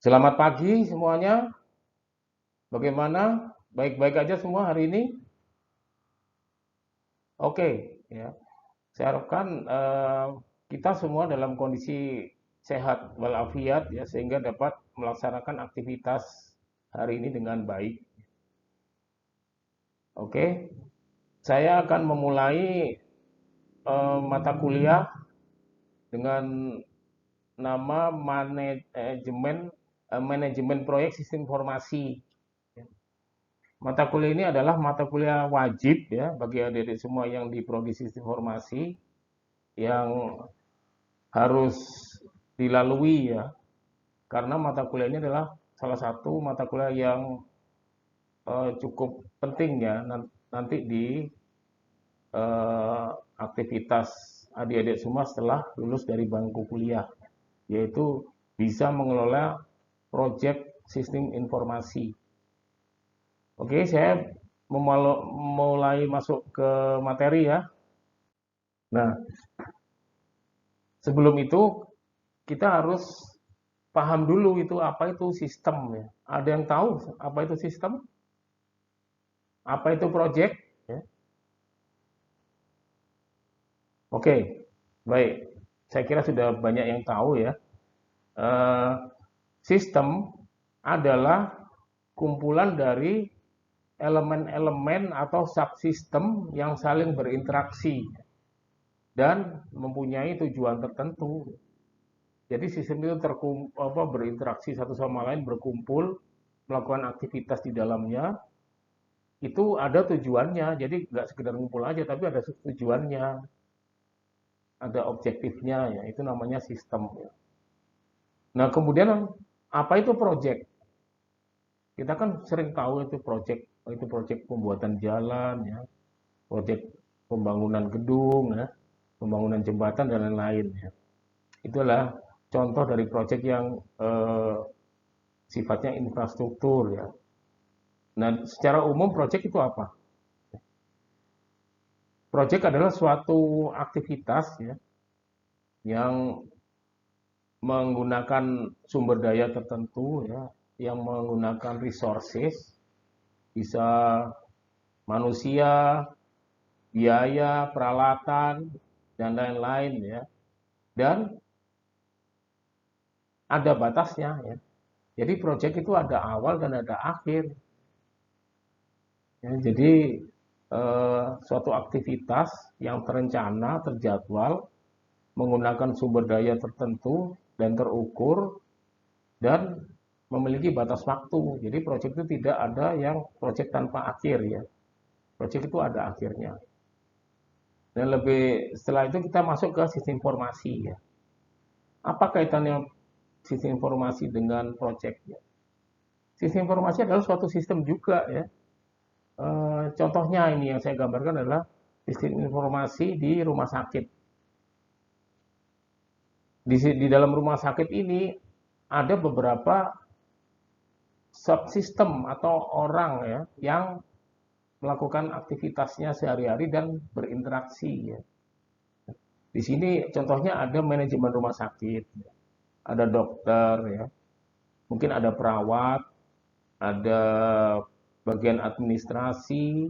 Selamat pagi semuanya. Bagaimana? Baik-baik aja semua hari ini? Oke, ya. Saya harapkan kita semua dalam kondisi sehat walafiat ya sehingga dapat melaksanakan aktivitas hari ini dengan baik. Oke, saya akan memulai mata kuliah dengan nama manajemen proyek sistem informasi. Mata kuliah ini adalah mata kuliah wajib ya bagi adik-adik semua yang di prodi sistem informasi yang harus dilalui ya. Karena mata kuliah ini adalah salah satu mata kuliah yang cukup penting ya nanti di aktivitas adik-adik semua setelah lulus dari bangku kuliah, yaitu bisa mengelola proyek sistem informasi. Oke, saya mulai masuk ke materi ya. Nah, sebelum itu kita harus paham dulu itu apa itu sistem ya. Ada yang tahu apa itu sistem? Apa itu project? Ya. Oke, baik. Saya kira sudah banyak yang tahu ya. Eh, Sistem adalah kumpulan dari elemen-elemen atau subsistem yang saling berinteraksi dan mempunyai tujuan tertentu. Jadi sistem itu berinteraksi satu sama lain, berkumpul, melakukan aktivitas di dalamnya, itu ada tujuannya. Jadi nggak sekedar ngumpul aja, tapi ada tujuannya, ada objektifnya ya. Itu namanya sistem. Ya. Nah kemudian apa itu project? Kita kan sering tahu itu project pembuatan jalan, ya, project pembangunan gedung, ya, pembangunan jembatan dan lain-lain. Ya. Itulah contoh dari project yang sifatnya infrastruktur ya. Nah, secara umum project itu apa? Project adalah suatu aktivitas ya yang menggunakan sumber daya tertentu ya, yang menggunakan resources, bisa manusia, biaya, peralatan dan lain-lain ya. Dan ada batasnya ya. Jadi project itu ada awal dan ada akhir. Ya, jadi suatu aktivitas yang terencana, terjadwal, menggunakan sumber daya tertentu dan terukur dan memiliki batas waktu. Jadi proyek itu tidak ada yang proyek tanpa akhir ya. Proyek itu ada akhirnya. Dan lebih setelah itu kita masuk ke sistem informasi ya. Apa kaitannya sistem informasi dengan proyek ya? Sistem informasi adalah suatu sistem juga ya. Contohnya ini yang saya gambarkan adalah sistem informasi di rumah sakit. Di dalam rumah sakit ini ada beberapa subsistem atau orang ya yang melakukan aktivitasnya sehari-hari dan berinteraksi ya. Di sini contohnya ada manajemen rumah sakit, ada dokter ya, mungkin ada perawat, ada bagian administrasi,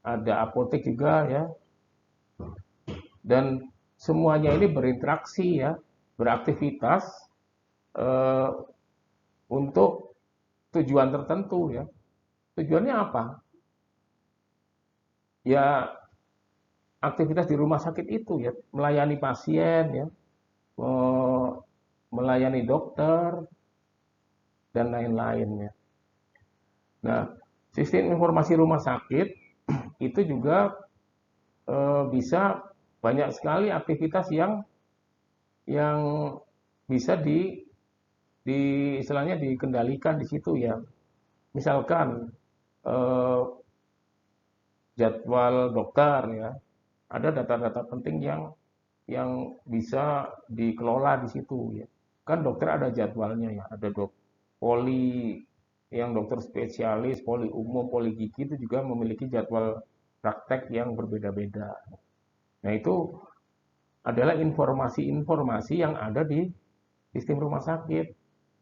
ada apotek juga ya, dan semuanya ini berinteraksi ya, beraktivitas eh, untuk tujuan tertentu ya. Tujuannya apa? Ya aktivitas di rumah sakit itu ya, melayani pasien ya, melayani dokter dan lain-lain ya. Nah, sistem informasi rumah sakit itu juga bisa banyak sekali aktivitas yang bisa di istilahnya dikendalikan di situ ya. Misalkan eh, jadwal dokter ya, ada data-data penting yang bisa dikelola di situ ya. Kan dokter ada jadwalnya ya, ada poli yang dokter spesialis, poli umum, poli gigi itu juga memiliki jadwal praktek yang berbeda-beda. Nah, itu adalah informasi-informasi yang ada di sistem rumah sakit.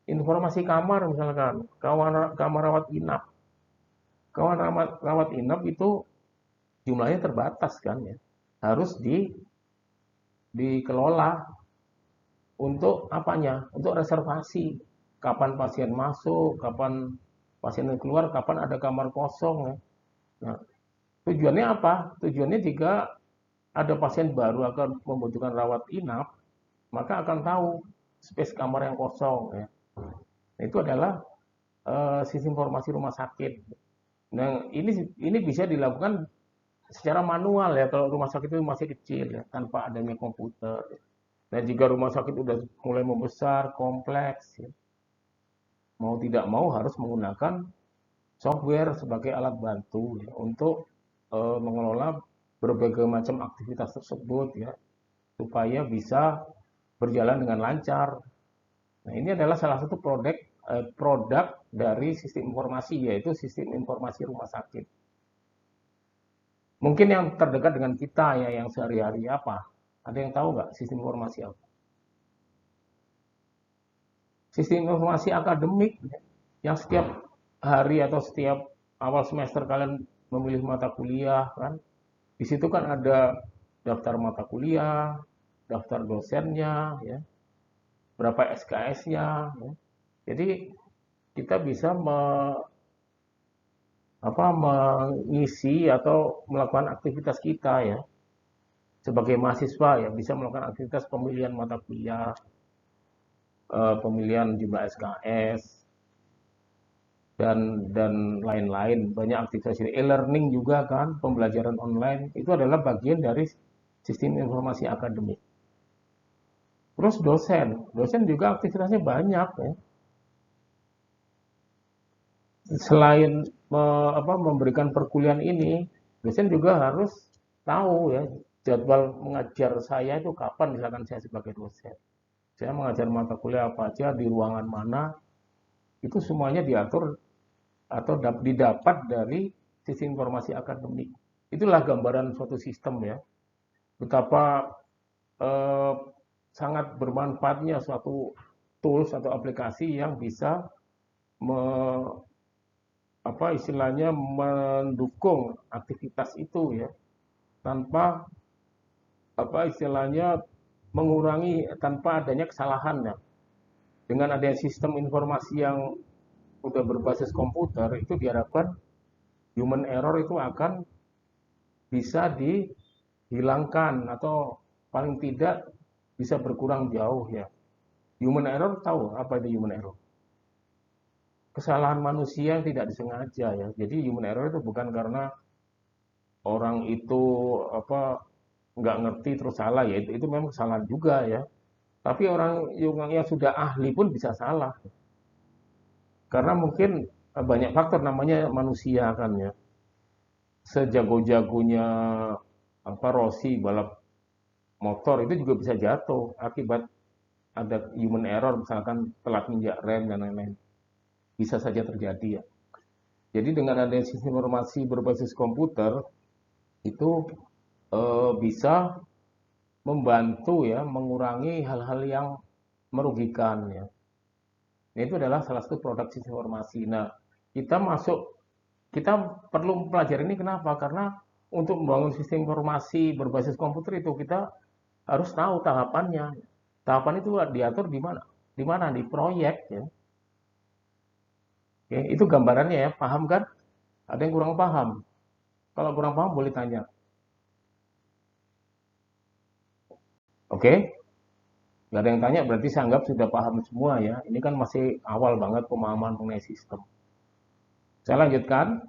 Informasi kamar misalkan, kamar rawat inap. Kamar rawat inap itu jumlahnya terbatas kan ya. Harus dikelola untuk apanya? Untuk reservasi. Kapan pasien masuk, kapan pasien keluar, kapan ada kamar kosong ya. Nah, tujuannya apa? Tujuannya jika ada pasien baru akan membutuhkan rawat inap, maka akan tahu space kamar yang kosong ya. Itu adalah sistem informasi rumah sakit. Nah, ini bisa dilakukan secara manual ya kalau rumah sakit itu masih kecil ya, tanpa adanya komputer. Dan jika rumah sakit udah mulai membesar, kompleks, ya, mau tidak mau harus menggunakan software sebagai alat bantu ya, untuk mengelola berbagai macam aktivitas tersebut ya, supaya bisa berjalan dengan lancar. Nah, ini adalah salah satu produk dari sistem informasi, yaitu sistem informasi rumah sakit. Mungkin yang terdekat dengan kita ya, yang sehari-hari apa? Ada yang tahu nggak sistem informasi apa? Sistem informasi akademik yang setiap hari atau setiap awal semester kalian memilih mata kuliah kan. Di situ kan ada daftar mata kuliah, daftar dosennya, ya, berapa SKS-nya. Ya. Jadi kita bisa mengisi atau melakukan aktivitas kita ya sebagai mahasiswa ya bisa melakukan aktivitas pemilihan mata kuliah, pemilihan jumlah SKS, dan lain-lain. Banyak aktivitas e-learning juga kan, pembelajaran online itu adalah bagian dari sistem informasi akademik. Terus dosen juga aktivitasnya banyak ya. Selain memberikan perkuliahan ini, dosen juga harus tahu ya jadwal mengajar saya itu kapan, misalkan saya sebagai dosen. Saya mengajar mata kuliah apa aja di ruangan mana, itu semuanya diatur atau didapat dari sisi informasi akademik. Itulah gambaran suatu sistem ya. Betapa eh, sangat bermanfaatnya suatu tools atau aplikasi yang bisa me, istilahnya mendukung aktivitas itu ya tanpa istilahnya mengurangi tanpa adanya kesalahan ya. Dengan adanya sistem informasi yang udah berbasis komputer itu diharapkan human error itu akan bisa dihilangkan atau paling tidak bisa berkurang jauh ya. Human error tahu apa itu human error? Kesalahan manusia yang tidak disengaja ya. Jadi human error itu bukan karena orang itu nggak ngerti terus salah ya. Itu memang kesalahan juga ya. Tapi orang yang sudah ahli pun bisa salah. Karena mungkin banyak faktor namanya manusia kan ya. Sejago-jagonya Rossi balap motor itu juga bisa jatuh akibat ada human error misalkan telat nginjak rem dan lain-lain. Bisa saja terjadi ya. Jadi dengan adanya sistem informasi berbasis komputer itu bisa membantu ya mengurangi hal-hal yang merugikan ya. Nah, itu adalah salah satu produk sistem informasi. Nah, kita perlu mempelajari ini kenapa? Karena untuk membangun sistem informasi berbasis komputer itu kita harus tahu tahapannya. Tahapan itu diatur di mana? Di mana? Di proyek ya. Oke, itu gambarannya ya. Paham kan? Ada yang kurang paham? Kalau kurang paham boleh tanya. Oke? Nggak ada yang tanya berarti saya anggap sudah paham semua ya. Ini kan masih awal banget pemahaman mengenai sistem. Saya lanjutkan.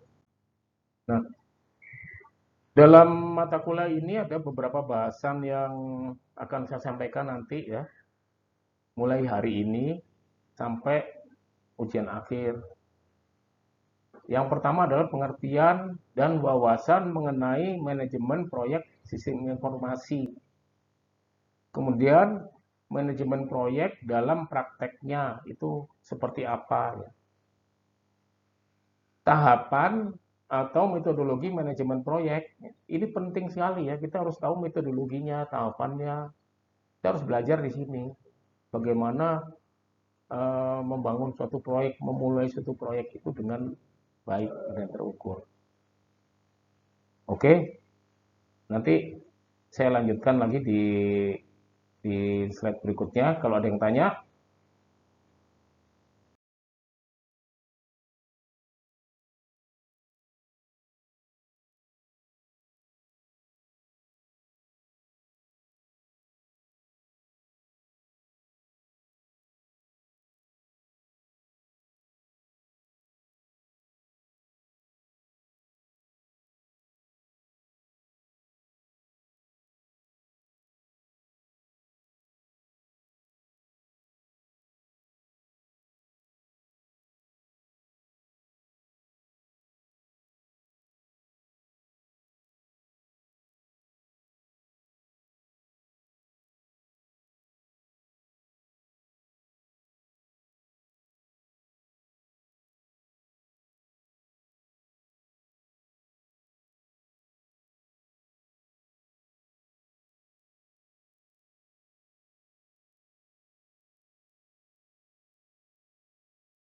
Nah, dalam mata kuliah ini ada beberapa bahasan yang akan saya sampaikan nanti ya. Mulai hari ini sampai ujian akhir. Yang pertama adalah pengertian dan wawasan mengenai manajemen proyek sistem informasi. Kemudian manajemen proyek dalam prakteknya itu seperti apa ya. Tahapan atau metodologi manajemen proyek ini penting sekali ya, kita harus tahu metodologinya, tahapannya. Kita harus belajar di sini bagaimana membangun suatu proyek, memulai suatu proyek itu dengan baik dan terukur. Oke, nanti saya lanjutkan lagi di slide berikutnya. Kalau ada yang tanya,